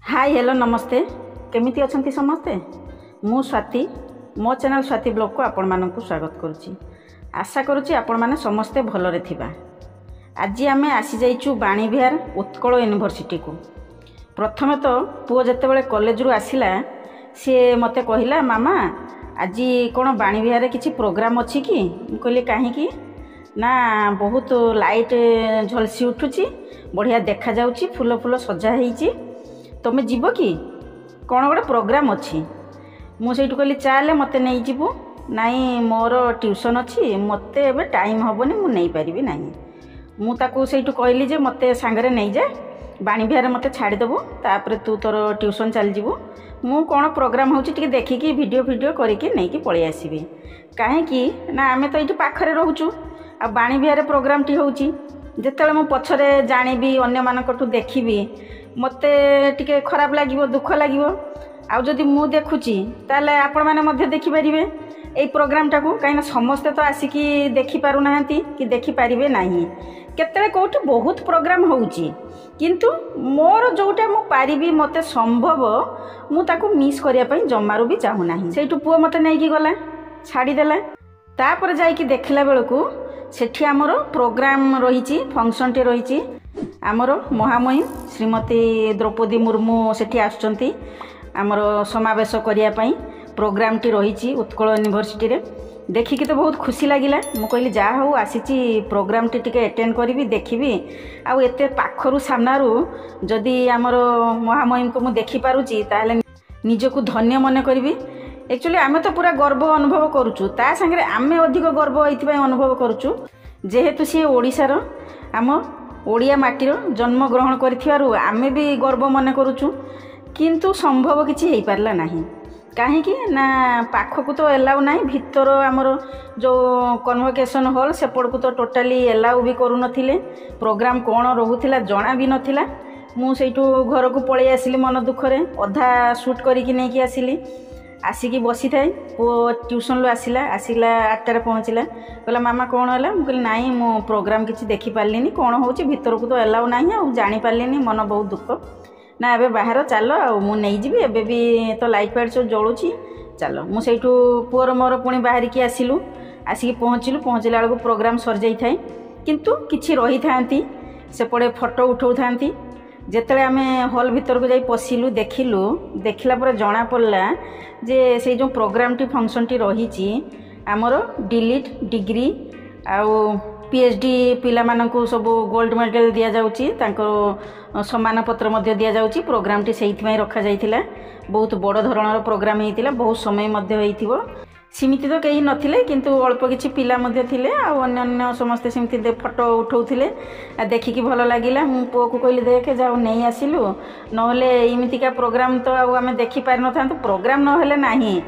Hi hello नमस्ते केमिति अछंती समस्ते मु स्वाति मो चैनल स्वाति ब्लॉग को आपण मानक स्वागत करुच्ची। आशा करुच्ची आपण माने समस्ते भलरे थिबा। आज आमे आसी जाइचु बाणी विहार उत्कल यूनिवर्सिटी को। प्रथमे तो पुओ जेतेबेले कॉलेज रु आसिला सी मते कहिला मामा आज कोन बाणी विहार किछि प्रोग्राम अछि कि कहले काहे कि ना बहुत लाइट झलसी उठुची बढ़िया देखा जाउची फूल फूल सजा हेइची तुम जीव कि कौन गोटे प्रोग्राम अच्छी मुझे कहली चाले मत नहीं जीवु नाई मोर ट्यूशन अच्छी मत एबे टाइम हेनी मुझे पारि ना मुझे कहली जे मत सांगरे नहीं जा बाणी विहार मत छाड़देबू तापर तू तोर ट्यूशन चल जीवु मु कौन प्रोग्राम होची देखिकी वीडियो वीडियो करके नहीं पलि आसबि कहीं ना आम तो ये पाखरे रोचु आ बाणी विहार प्रोग्राम टी होची जेतेबेले मु पछरे जानिबी अन्य मानकठु देखिबी मते टिके खराब लागिवो दुख लागिवो आ जदि मु देखुची ताले आपण माने मध्य देखि परिबे एई प्रोग्राम टाकू काइना समस्त तो आसिकी देखि पारु नाहंती कि देखि परिबे नाही केतले कोठी बहुत प्रोग्राम होउची किंतु मोर जोटा मु पारिबी मते संभव मु ताकू मिस करिया पई जम्मारू भी चाहू नाही सेठु पुओ मते नै कि गला छाडी देला तापर जाई कि देखला बेलकू सेठी आमर प्रोग्राम रही फंक्शन टे रही आमर महामहिम श्रीमती द्रौपदी मुर्मू सेठी आसुचंती आमर समावेश करने प्रोग्राम टी रही उत्कल यूनिवर्सिटी रे देखिकी तो बहुत खुशी लगिला मु कहली जा हो आसीची प्रोग्राम टी टिके अटेंड करी देखी आउ एते पाखरु सामनारू जदि आमर महामहिम को मु देखि पारुची ताले निजको धन्य मन करी। एक्चुअली आमे तो पूरा गर्व अनुभव करुचु ता संगे आमे अधिक गर्व एइथिबा अनुभव करुचु जेहेतु सी ओडिशार आम ओडिया माटीर जन्म ग्रहण करिथिबारु आमे भी गर्व मन करुचु किंतु संभव किछि हेइ पारला नाही काहेकि ना पाखकु तो एलाउ नाही भितर आमर जो कन्वोकेशन हॉल सेपड़कु तो टोटाली एलाउ भी करू नथिले प्रोग्राम कोन रहुथिला जणा भी नथिला मु सेइटु घर को पळै आसिली मन दुखरे अधा शूट करिकि नै कि आसिली आसिकी बसी थाए पु ट्यूशन लो आसिला 8टारे पहुँचला कहला मामा कौन है मुझे नाई मो प्रोग्राम किसी देखी पार्लिनी कौन हो भीतर को तो एलाउ ना जानी पार्लिनी मन बहुत दुख ना एबे बाहर चल मुझे एबे भी तो लाइट फाइट सब जलुची चल मुझे पुअर मोर पुणी बाहर की आसिलु आसिकी पहुँचलु पहुँचला बेलू प्रोग्राम सर जाई थाए किंतु किछि रही थांती सेपटे फोटो उठाऊ थांती जेतेले आमे हॉल भीतर को जाई पशिलु देखिलु देखला पर जना पड़ला जे से जो प्रोग्राम टी फंक्शन टी रही आमर डिलीट डिग्री आउ पीएचडी पिला मानकु सब गोल्ड मेडल दिया जाउची तांको सम्मान पत्र मध्य दिया जाउची प्रोग्राम टी सेइथिमै रखा जाइथिला बहुत बड़ धरणर प्रोग्राम हेइतिला बहुत समय मध्य हेइथिबो सीमित तो कहीं नथिले किंतु अल्प किछि पिला मध्य थिले आ अन्य समस्त सेमती फोटो उठाउथिले देखिकी भल लागिला मु पुओ को कहली देखे जाऊ नहीं आसिलु नहले इमितिका प्रोग्राम तो आमे देखि पार न थांतु प्रोग्राम न हेले नाही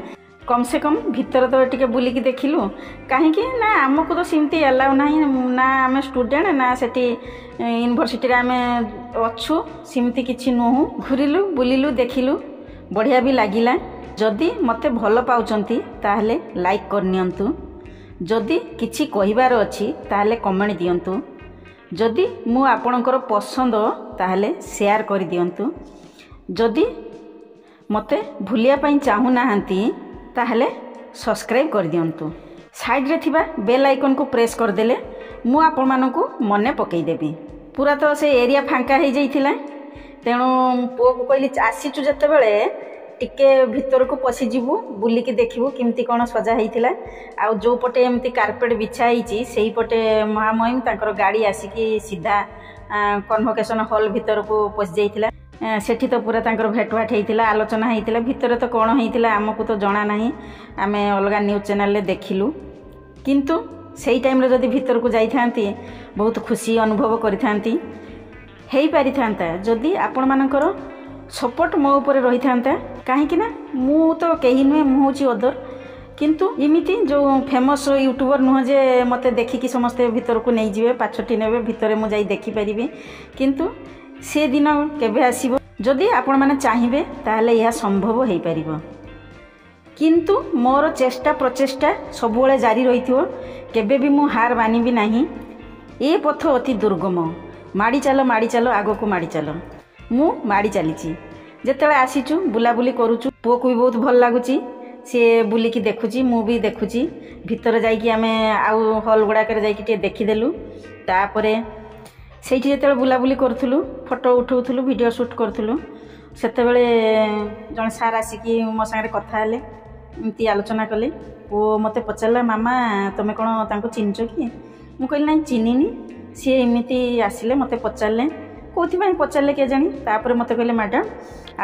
कम से कम भीतर तो टिके बुलिकी देखिलु काहेकि ना हमको तो सेमती एलाउ नाही ना आमे स्टूडेंट ना सेठी यूनिवर्सिटी रे आमे अछु सेमती किछि नहु घुरिलु बुलिलु देखिलु बढ़िया भी लागिला जदि मते भल पाउचंती ताहले लाइक करनियंतु जदि किछि कहिबार अछि ताहले कमेंट दियंतु जदि मु आपणकर पसंद ताहले शेयर कर दियंतु जदि मते भूलिया पई चाहू नाहंती ताहले सब्सक्राइब कर दियंतु साइड रे थिबा बेल आइकन को प्रेस कर देले मु आपण मानकु मने पकई देबी पूरा तो से एरिया फांका हे जाइथिला तेणु पुओ को कहली आसीचु जते बेले टिके भीतर को पशि जीवु बुलिकी देखिबु किमती कोन सजा हेइथिला आ जो पटे एमती कारपेट बिछा हेइची सेही पटे महामहिम तांकर गाड़ी आसिकी सीधा कन्वोकेशन हॉल भीतर को पशि जाइथिला सेठी तो पूरा तांकर भेटवाट हेइथिला आलोचना हेइथिला भीतर तो कोन हेइथिला हमकु तो जणा नाही आमे अलगा न्यूज चैनल ले देखिलु किंतु सेही टाइम रे जदी भीतर को जाई थांती बहुत खुशी अनुभव करि थांती हेइ पारि थांता जदी आपण मानकर सपोर्ट मो ऊपर रही था कहीं ना मु तो कहीं नुहे मुझे अदर किंतु इमिति जो फेमस यूट्यूबर नुह जे मते देखिकी समस्ते भीतर को नहीं जिवे पाछटी नेबे भीतर मु जाई देखि परिबे किंतु से दिन केबे आसीबो जदि आपण माने चाहिबे ताहले यह संभव हेइ परिबो किंतु मोर चेष्टा प्रचेष्टा सबुले जारी रहिथिबो केबे भी मु हार मानिबी नाही ए पथ अति दुर्गम माड़ी चलो आगो को माड़ी चलो मु माड़ी चली ଯେତେବେଳେ ଆସିଛୁ ବୁଲାବୁଲି କରୁଛୁ, ପୁଅକୁ ବି ବହୁତ ଭଲ ଲାଗୁଛି। ସିଏ ବୁଲିକି ଦେଖୁଛି, ମୁଁ ବି ଦେଖୁଛି। ଭିତରେ ଯାଇକି ଆମେ ଆଉ ହଲ୍ ଗୁଡ଼ାକରେ ଯାଇକି ଟିକେ ଦେଖିଦେଲୁ। ତାପରେ ସେଇଠି ଯେତେବେଳେ ବୁଲାବୁଲି କରୁଥିଲୁ, ଫଟୋ ଉଠାଉଥିଲୁ, ଭିଡ଼ିଓ ସୁଟ୍ କରୁଥିଲୁ, ସେତେବେଳେ ଜଣେ ସାର୍ ଆସିକି ମୋ ସାଙ୍ଗରେ କଥା ହେଲେ, ଏମିତି ଆଲୋଚନା କଲେ। ପୁଅ ମୋତେ ପଚାରିଲା, ମାମା ତୁମେ କ'ଣ ତାଙ୍କୁ ଚିହ୍ନିଛ କି? ମୁଁ କହିଲି ନାଇଁ ଚିହ୍ନିନି, ସିଏ ଏମିତି ଆସିଲେ ମୋତେ ପଚାରିଲେ, କେଉଁଥିପାଇଁ ପଚାରିଲେ କେଜାଣି। ତାପରେ ମୋତେ କହିଲେ, ମ୍ୟାଡ଼ାମ୍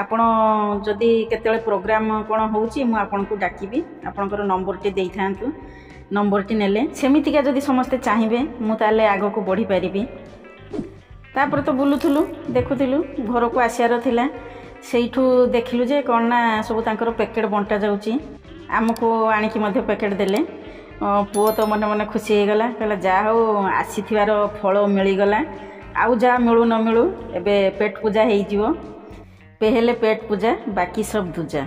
ଆପଣ ଯଦି କେତେବେଳେ ପ୍ରୋଗ୍ରାମ୍ କ'ଣ ହେଉଛି ମୁଁ ଆପଣଙ୍କୁ ଡାକିବି, ଆପଣଙ୍କର ନମ୍ବରଟି ଦେଇଥାନ୍ତୁ। ନମ୍ବରଟି ନେଲେ ସେମିତିକା ଯଦି ସମସ୍ତେ ଚାହିଁବେ ମୁଁ ତାହେଲେ ଆଗକୁ ବଢ଼ିପାରିବି। ତାପରେ ତ ବୁଲୁଥିଲୁ, ଦେଖୁଥିଲୁ, ଘରକୁ ଆସିବାର ଥିଲା। ସେଇଠୁ ଦେଖିଲୁ ଯେ କ'ଣ ନା ସବୁ ତାଙ୍କର ପ୍ୟାକେଟ୍ ବଣ୍ଟା ଯାଉଛି। ଆମକୁ ଆଣିକି ମଧ୍ୟ ପ୍ୟାକେଟ୍ ଦେଲେ। ପୁଅ ତ ମନେ ମନେ ଖୁସି ହେଇଗଲା, କହିଲା ଯାହା ହଉ ଆସିଥିବାର ଫଳ ମିଳିଗଲା। ଆଉ ଯାହା ମିଳୁ ନ ମିଳୁ ଏବେ ପେଟ ପୂଜା ହେଇଯିବ। ପେହେଲେ ପେଟ ପୂଜା ବାକି ସବ ଦୂଜା।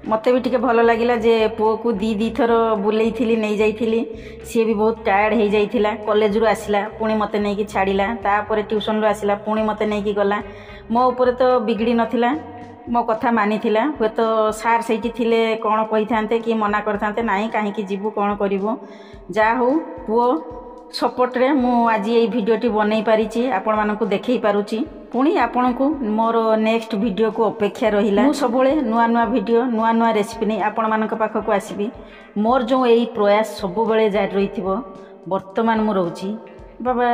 ମୋତେ ବି ଟିକେ ଭଲ ଲାଗିଲା ଯେ ପୁଅକୁ ଦୁଇ ଥର ବୁଲେଇଥିଲି, ନେଇଯାଇଥିଲି। ସିଏ ବି ବହୁତ ଟାୟାର୍ଡ଼ ହେଇଯାଇଥିଲା। କଲେଜରୁ ଆସିଲା, ପୁଣି ମୋତେ ନେଇକି ଛାଡ଼ିଲା। ତାପରେ ଟ୍ୟୁସନ୍ରୁ ଆସିଲା, ପୁଣି ମୋତେ ନେଇକି ଗଲା। ମୋ ଉପରେ ତ ବିଗିଡ଼ି ନଥିଲା, ମୋ କଥା ମାନିଥିଲା। ହୁଏତ ସାର୍ ସେଇଠି ଥିଲେ କ'ଣ କହିଥାନ୍ତେ କି ମନା କରିଥାନ୍ତେ, ନାଇଁ କାହିଁକି ଯିବୁ, କ'ଣ କରିବୁ। ଯାହା ହଉ ପୁଅ ସପୋର୍ଟରେ ମୁଁ ଆଜି ଏଇ ଭିଡ଼ିଓଟି ବନେଇ ପାରିଛି, ଆପଣମାନଙ୍କୁ ଦେଖେଇ ପାରୁଛି। ପୁଣି ଆପଣଙ୍କୁ ମୋର ନେକ୍ସଟ ଭିଡ଼ିଓକୁ ଅପେକ୍ଷା ରହିଲା। ମୁଁ ସବୁବେଳେ ନୂଆ ନୂଆ ଭିଡ଼ିଓ, ନୂଆ ନୂଆ ରେସିପି ନେଇ ଆପଣମାନଙ୍କ ପାଖକୁ ଆସିବି। ମୋର ଯେଉଁ ଏଇ ପ୍ରୟାସ ସବୁବେଳେ ଜାରି ରହିଥିବ। ବର୍ତ୍ତମାନ ମୁଁ ରହୁଛି, ବାବା।